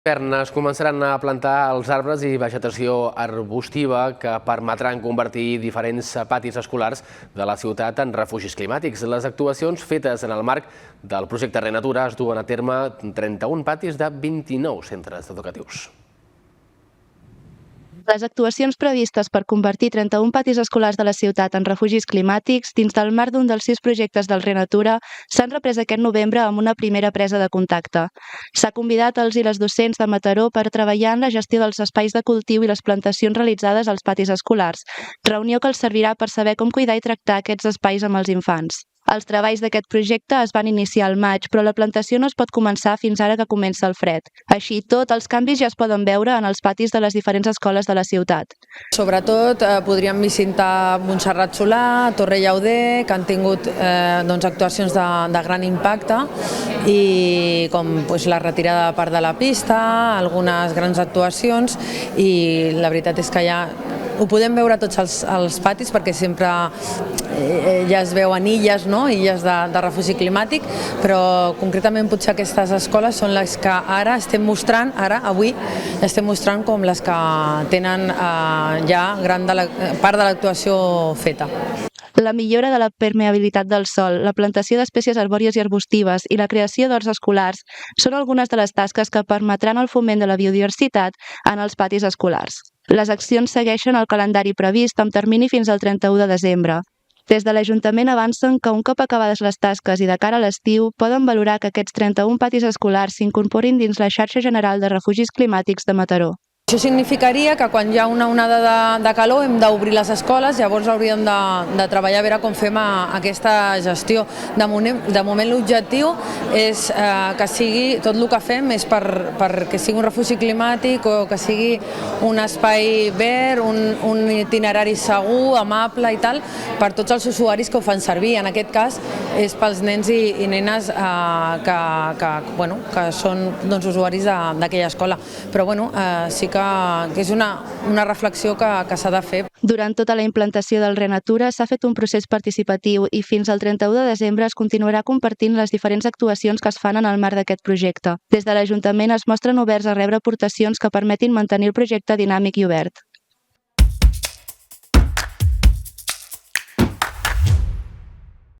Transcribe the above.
Es començaran a plantar els arbres i vegetació arbustiva que permetran convertir diferents patis escolars de la ciutat en refugis climàtics. Les actuacions fetes en el marc del projecte Renatura es duen a terme 31 patis de 29 centres educatius. Les actuacions previstes per convertir 31 patis escolars de la ciutat en refugis climàtics dins del marc d'un dels 6 projectes del Renatura s'han reprès aquest novembre amb una primera presa de contacte. S'ha convidat els i les docents de Mataró per treballar en la gestió dels espais de cultiu i les plantacions realitzades als patis escolars, reunió que els servirà per saber com cuidar i tractar aquests espais amb els infants. Els treballs d'aquest projecte es van iniciar al maig, però la plantació no es pot començar fins ara que comença el fred. Així i tot, els canvis ja es poden veure en els patis de les diferents escoles de la ciutat. Sobretot podríem visitar Montserrat Solà, Torre Llauder, que han tingut actuacions de gran impacte, i com la retirada de part de la pista, algunes grans actuacions, i la veritat és que ja ho podem veure tots els patis perquè sempre ja es veuen illes, illes de refugi climàtic, però concretament potser aquestes escoles són les que ara estem mostrant, avui estem mostrant com les que tenen ja gran part de l'actuació feta. La millora de la permeabilitat del sòl, la plantació d'espècies arbòries i arbustives i la creació d'horts escolars són algunes de les tasques que permetran el foment de la biodiversitat en els patis escolars. Les accions segueixen el calendari previst amb termini fins al 31 de desembre. Des de l'Ajuntament avancen que un cop acabades les tasques i de cara a l'estiu poden valorar que aquests 31 patis escolars s'incorporin dins la xarxa general de refugis climàtics de Mataró. Això significaria que quan hi ha una onada de calor hem d'obrir les escoles, llavors hauríem de treballar a veure com fem aquesta gestió. De moment l'objectiu és que sigui, tot el que fem és perquè sigui un refugi climàtic o que sigui un espai verd, un itinerari segur, amable i tal, per tots els usuaris que ho fan servir. En aquest cas és pels nens i nenes que són usuaris d'aquella escola. Però sí que és una reflexió que s'ha de fer. Durant tota la implantació del Renatura s'ha fet un procés participatiu i fins al 31 de desembre es continuarà compartint les diferents actuacions que es fan en el marc d'aquest projecte. Des de l'Ajuntament es mostren oberts a rebre aportacions que permetin mantenir el projecte dinàmic i obert.